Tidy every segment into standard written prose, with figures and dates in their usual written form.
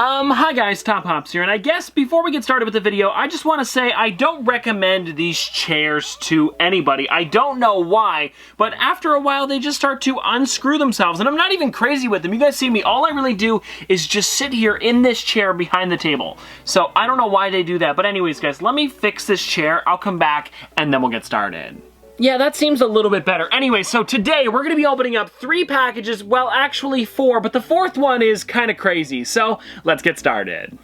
Hi guys, Top Hops here, and I guess before we get started with the video, I just want to say I don't recommend these chairs to anybody. I don't know why, but after a while they just start to unscrew themselves, and I'm not even crazy with them. You guys see me, all I really do is just sit here in this chair behind the table. So I don't know why they do that, but anyways guys, let me fix this chair, I'll come back, and then we'll get started. Yeah, that seems a little bit better. Anyway, so today we're gonna be opening up 3 packages, well actually 4, but the 4th one is kind of crazy, so let's get started.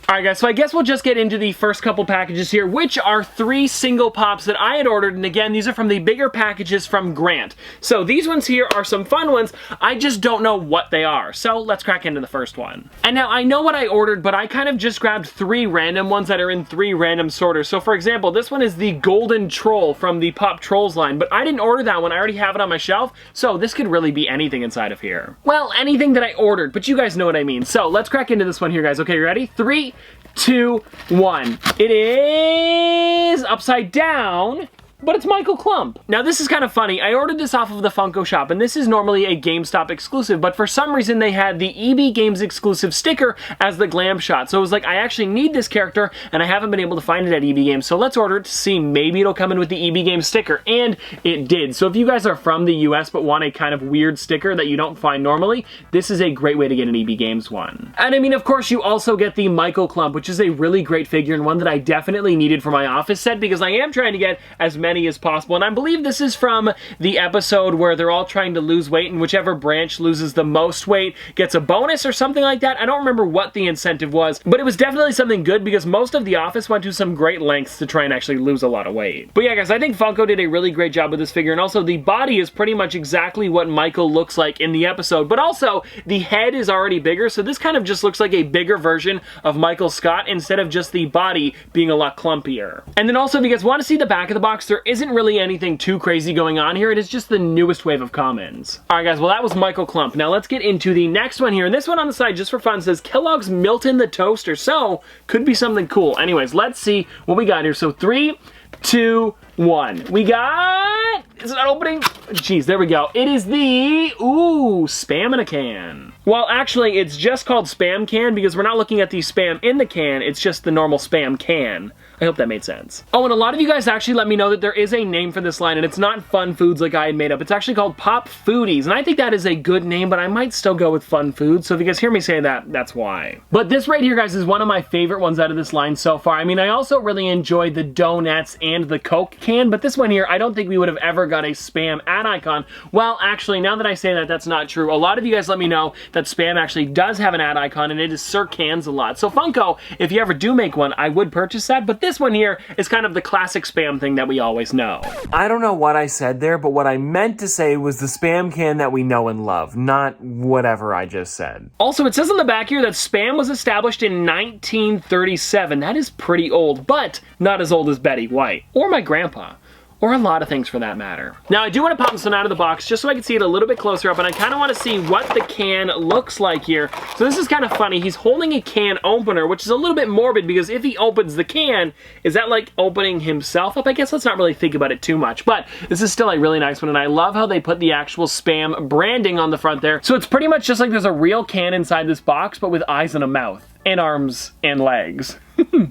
Alright guys, so I guess we'll just get into the first couple packages here, which are 3 single pops that I had ordered, and again, these are from the bigger packages from Grant. So these ones here are some fun ones, I just don't know what they are. So let's crack into the first one. And now I know what I ordered, but I kind of just grabbed 3 random ones that are in 3 random sorters. So for example, this one is the Golden Troll from the Pop Trolls line, but I didn't order that one, I already have it on my shelf, so this could really be anything inside of here. Well, anything that I ordered, but you guys know what I mean. So let's crack into this one here guys. Okay, you ready? 3, 2, 1. It is upside down, but it's Michael Clump. Now this is kind of funny. I ordered this off of the Funko shop, and this is normally a GameStop exclusive, but for some reason they had the EB Games exclusive sticker as the glam shot. So it was like, I actually need this character, and I haven't been able to find it at EB Games, so let's order it to see maybe it'll come in with the EB Games sticker, and it did. So if you guys are from the US but want a kind of weird sticker that you don't find normally, this is a great way to get an EB Games one. And I mean, of course, you also get the Michael Clump, which is a really great figure and one that I definitely needed for my office set because I am trying to get as many as possible, and I believe this is from the episode where they're all trying to lose weight, and whichever branch loses the most weight gets a bonus or something like that. I don't remember what the incentive was, but it was definitely something good because most of the office went to some great lengths to try and actually lose a lot of weight. But yeah guys, I think Funko did a really great job with this figure, and also the body is pretty much exactly what Michael looks like in the episode, but also the head is already bigger, so this kind of just looks like a bigger version of Michael Scott instead of just the body being a lot clumpier. And then also, if you guys want to see the back of the box, there isn't really anything too crazy going on here. It is just the newest wave of commons. Alright guys, well that was Michael Clump. Now let's get into the next one here, and this one on the side, just for fun, says Kellogg's Milton the Toaster, so could be something cool. Anyways, let's see what we got here. So 3, 2, 1. We got... Is it not opening? Jeez, there we go. It is the... Ooh, Spam in a Can. Well, actually, it's just called Spam Can because we're not looking at the Spam in the can, it's just the normal Spam Can. I hope that made sense. Oh, and a lot of you guys actually let me know that there is a name for this line, and it's not Fun Foods like I had made up. It's actually called Pop Foodies, and I think that is a good name, but I might still go with Fun Foods, so if you guys hear me say that, that's why. But this right here, guys, is one of my favorite ones out of this line so far. I mean, I also really enjoyed the donuts and the Coke can, but this one here, I don't think we would have ever got a Spam ad icon. Well, actually, now that I say that, that's not true. A lot of you guys let me know that Spam actually does have an ad icon, and it is Sir Cans a lot. So Funko, if you ever do make one, I would purchase that, but this one here is kind of the classic Spam thing that we always know. I don't know what I said there, but what I meant to say was the Spam Can that we know and love, not whatever I just said. Also, it says on the back here that Spam was established in 1937. That is pretty old, but not as old as Betty White, or my grandpa. Or a lot of things for that matter. Now I do want to pop this one out of the box just so I can see it a little bit closer up, and I kind of want to see what the can looks like here. So this is kind of funny. He's holding a can opener, which is a little bit morbid because if he opens the can, is that like opening himself up? I guess let's not really think about it too much, but this is still a really nice one, and I love how they put the actual Spam branding on the front there. So it's pretty much just like there's a real can inside this box, but with eyes and a mouth. And arms and legs.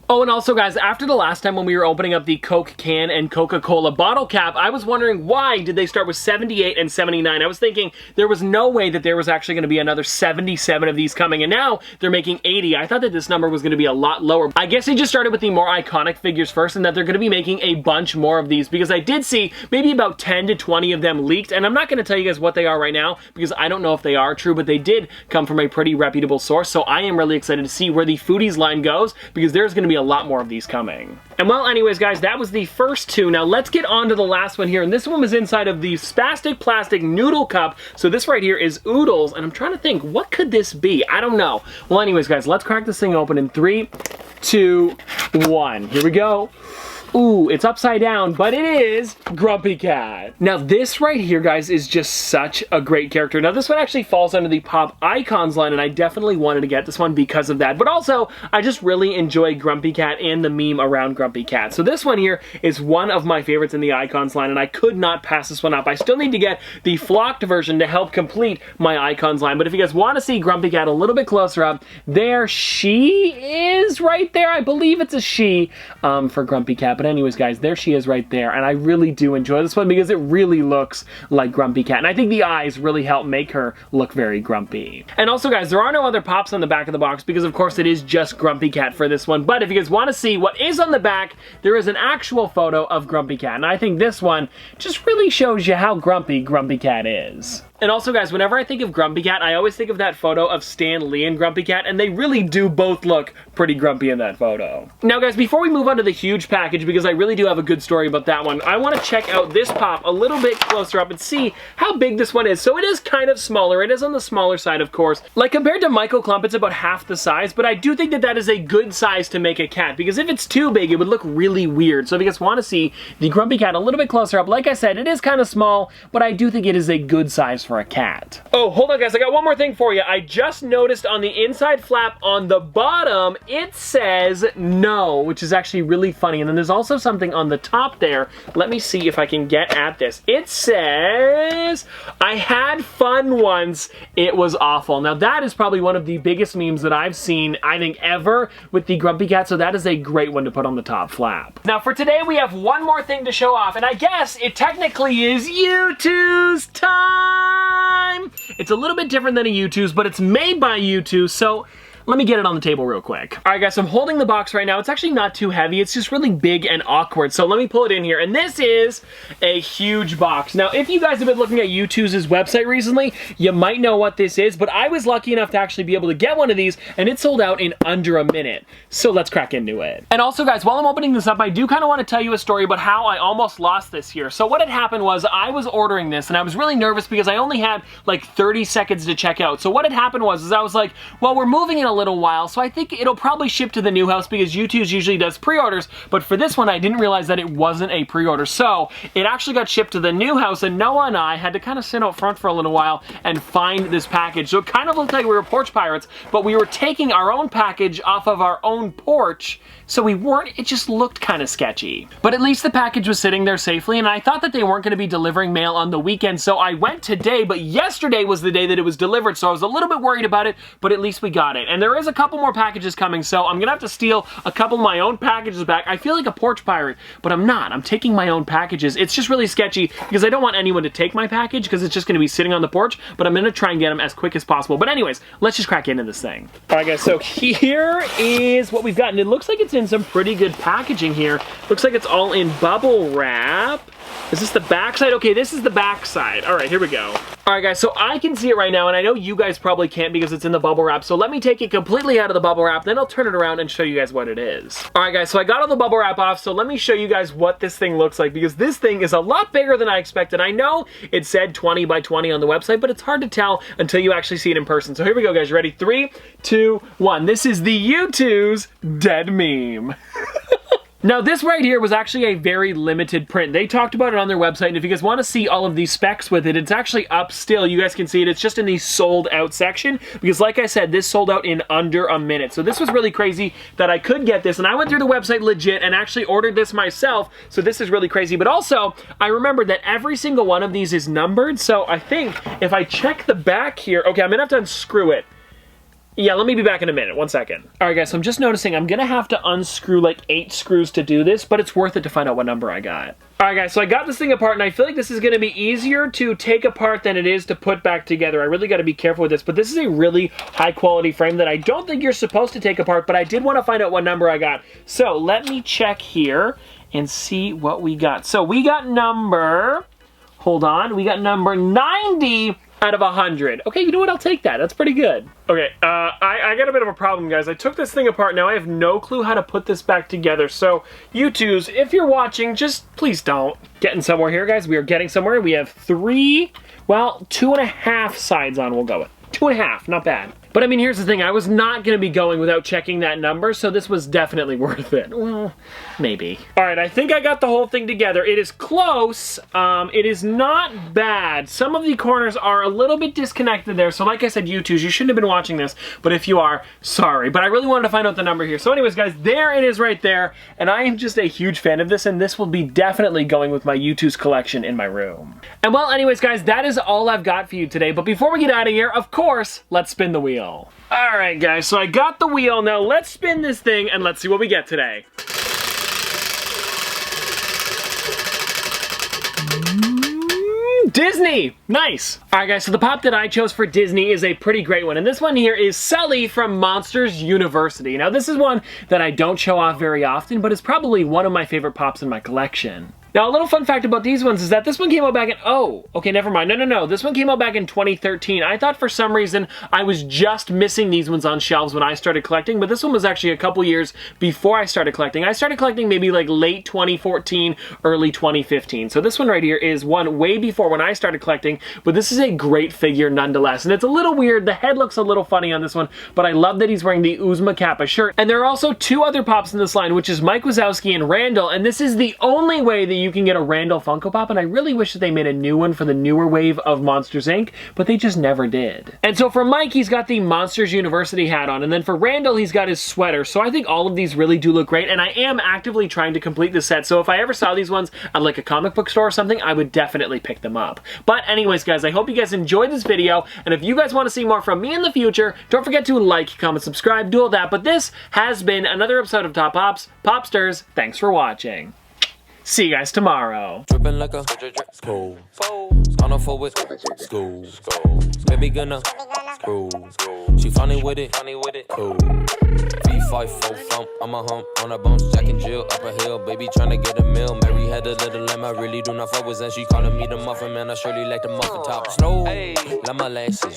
Oh, and also guys, after the last time when we were opening up the Coke can and Coca-Cola bottle cap, I was wondering why did they start with 78 and 79? I was thinking there was no way that there was actually going to be another 77 of these coming, and now they're making 80. I thought that this number was going to be a lot lower. I guess they just started with the more iconic figures first, and that they're going to be making a bunch more of these, because I did see maybe about 10 to 20 of them leaked, and I'm not going to tell you guys what they are right now, because I don't know if they are true, but they did come from a pretty reputable source, so I am really excited to see where the Foodies line goes, because there's going to be a lot more of these coming. And well, anyways guys, that was the first 2. Now let's get on to the last one here, and this one was inside of the Spastic Plastic Noodle Cup. So this right here is Oodles, and I'm trying to think, what could this be? I don't know. Well, anyways guys, let's crack this thing open in 3, 2, 1. Here we go. Ooh, it's upside down, but it is Grumpy Cat. Now this right here, guys, is just such a great character. Now this one actually falls under the Pop Icons line, and I definitely wanted to get this one because of that. But also, I just really enjoy Grumpy Cat and the meme around Grumpy Cat. So this one here is one of my favorites in the Icons line, and I could not pass this one up. I still need to get the flocked version to help complete my Icons line. But if you guys want to see Grumpy Cat a little bit closer up, there she is right there. I believe it's a she for Grumpy Cat. But anyways, guys, there she is right there. And I really do enjoy this one because it really looks like Grumpy Cat. And I think the eyes really help make her look very grumpy. And also, guys, there are no other pops on the back of the box because, of course, it is just Grumpy Cat for this one. But if you guys want to see what is on the back, there is an actual photo of Grumpy Cat. And I think this one just really shows you how grumpy Grumpy Cat is. And also, guys, whenever I think of Grumpy Cat, I always think of that photo of Stan Lee and Grumpy Cat, and they really do both look pretty grumpy in that photo. Now, guys, before we move on to the huge package, because I really do have a good story about that one, I want to check out this pop a little bit closer up and see how big this one is. So it is kind of smaller. It is on the smaller side, of course. Like, compared to Michael Clump, it's about half the size, but I do think that that is a good size to make a cat, because if it's too big, it would look really weird. So if you guys want to see the Grumpy Cat a little bit closer up, like I said, it is kind of small, but I do think it is a good size for a cat. Oh, hold on, guys. I got one more thing for you. I just noticed on the inside flap on the bottom, it says no, which is actually really funny. And then there's also something on the top there. Let me see if I can get at this. It says, I had fun once, it was awful. Now, that is probably one of the biggest memes that I've seen, I think, ever with the Grumpy Cat. So that is a great one to put on the top flap. Now, for today, we have one more thing to show off. And I guess it technically is Youtooz time. It's a little bit different than a Youtooz, but it's made by Youtooz, so let me get it on the table real quick. All right, guys, so I'm holding the box right now. It's actually not too heavy. It's just really big and awkward. So let me pull it in here. And this is a huge box. Now, if you guys have been looking at Youtooz's website recently, you might know what this is, but I was lucky enough to actually be able to get one of these, and it sold out in under a minute. So let's crack into it. And also, guys, while I'm opening this up, I do kind of want to tell you a story about how I almost lost this here. So what had happened was I was ordering this, and I was really nervous because I only had like 30 seconds to check out. So what had happened was I was like, well, we're moving in a little while, so I think it'll probably ship to the new house because Youtooz usually does pre-orders, but for this one I didn't realize that it wasn't a pre-order, so it actually got shipped to the new house, and Noah and I had to kind of sit out front for a little while and find this package. So it kind of looked like we were porch pirates, but we were taking our own package off of our own porch, so we weren't, it just looked kind of sketchy. But at least the package was sitting there safely, and I thought that they weren't going to be delivering mail on the weekend, so I went today, but yesterday was the day that it was delivered, so I was a little bit worried about it, but at least we got it. And there is a couple more packages coming, so I'm gonna have to steal a couple of my own packages back. I feel like a porch pirate, but I'm not. I'm taking my own packages. It's just really sketchy because I don't want anyone to take my package because it's just gonna be sitting on the porch, but I'm gonna try and get them as quick as possible. But anyways, let's just crack into this thing. All right, guys, so here is what we've got, and it looks like it's in some pretty good packaging here. Looks like it's all in bubble wrap. Is this the back side? Okay, this is the back side. All right, here we go. All right, guys, so I can see it right now, and I know you guys probably can't because it's in the bubble wrap, so let me take it completely out of the bubble wrap, then I'll turn it around and show you guys what it is. All right, guys, so I got all the bubble wrap off, so let me show you guys what this thing looks like, because this thing is a lot bigger than I expected. I know it said 20 by 20 on the website, but it's hard to tell until you actually see it in person. So here we go, guys. You ready? 3, 2, 1. This is the Youtooz dead meme. Now, this right here was actually a very limited print. They talked about it on their website, and if you guys want to see all of these specs with it, it's actually up still. You guys can see it. It's just in the sold out section, because like I said, this sold out in under a minute. So this was really crazy that I could get this, and I went through the website legit and actually ordered this myself, so this is really crazy. But also, I remembered that every single one of these is numbered, so I think if I check the back here, okay, I'm gonna have to unscrew it. Yeah, let me be back in a minute. 1 second. All right, guys, so I'm just noticing I'm gonna have to unscrew like 8 screws to do this, but it's worth it to find out what number I got. All right, guys, so I got this thing apart, and I feel like this is gonna be easier to take apart than it is to put back together. I really gotta be careful with this, but this is a really high quality frame that I don't think you're supposed to take apart, but I did wanna find out what number I got. So let me check here and see what we got. So we got number, hold on, we got number 90 out of 100. Okay, you know what? I'll take that. That's pretty good. Okay, I got a bit of a problem, guys. I took this thing apart. Now I have no clue how to put this back together. So, Youtooz, if you're watching, just please don't. Getting somewhere here, guys. We are getting somewhere. We have 3, well, 2.5 sides on, we'll go with. 2.5, not bad. But I mean, here's the thing. I was not going to be going without checking that number, so this was definitely worth it. Well, maybe. All right, I think I got the whole thing together. It is close. It is not bad. Some of the corners are a little bit disconnected there, so like I said, Youtooz, you shouldn't have been watching this, but if you are, sorry. But I really wanted to find out the number here. So anyways, guys, there it is right there, and I am just a huge fan of this, and this will be definitely going with my Youtooz collection in my room. And well, anyways, guys, that is all I've got for you today, but before we get out of here, of course, let's spin the wheel. All right, guys, so I got the wheel. Now let's spin this thing and let's see what we get today. Disney! Nice! Alright guys, so the pop that I chose for Disney is a pretty great one, and this one here is Sully from Monsters University. Now this is one that I don't show off very often, but it's probably one of my favorite pops in my collection. Now, a little fun fact about these ones is that this one came out back in, oh, okay, never mind. No. This one came out back in 2013. I thought for some reason I was just missing these ones on shelves when I started collecting, but this one was actually a couple years before I started collecting. I started collecting maybe like late 2014, early 2015. So this one right here is one way before when I started collecting, but this is a great figure nonetheless. And it's a little weird. The head looks a little funny on this one, but I love that he's wearing the Uzma Kappa shirt. And there are also two other pops in this line, which is Mike Wazowski and Randall, and this is the only way that you can get a Randall Funko Pop, and I really wish that they made a new one for the newer wave of Monsters Inc., but they just never did. And so for Mike, he's got the Monsters University hat on, and then for Randall, he's got his sweater, so I think all of these really do look great, and I am actively trying to complete the set, so if I ever saw these ones at like a comic book store or something, I would definitely pick them up. But anyways, guys, I hope you guys enjoyed this video, and if you guys want to see more from me in the future, don't forget to like, comment, subscribe, do all that, but this has been another episode of Top Pops. Popsters, thanks for watching. See you guys tomorrow. Dripping like a school. Gonna forward school. Baby gonna screw. She funny with it. Cool. V5 full thump. I'm a hump on a bounce. Jack and Jill up a hill. Baby tryna get a meal. Mary had a little lamb. I really do not fuck with, and she calling me the muffin man. I surely like the muffin top. Slow. Like my lashes.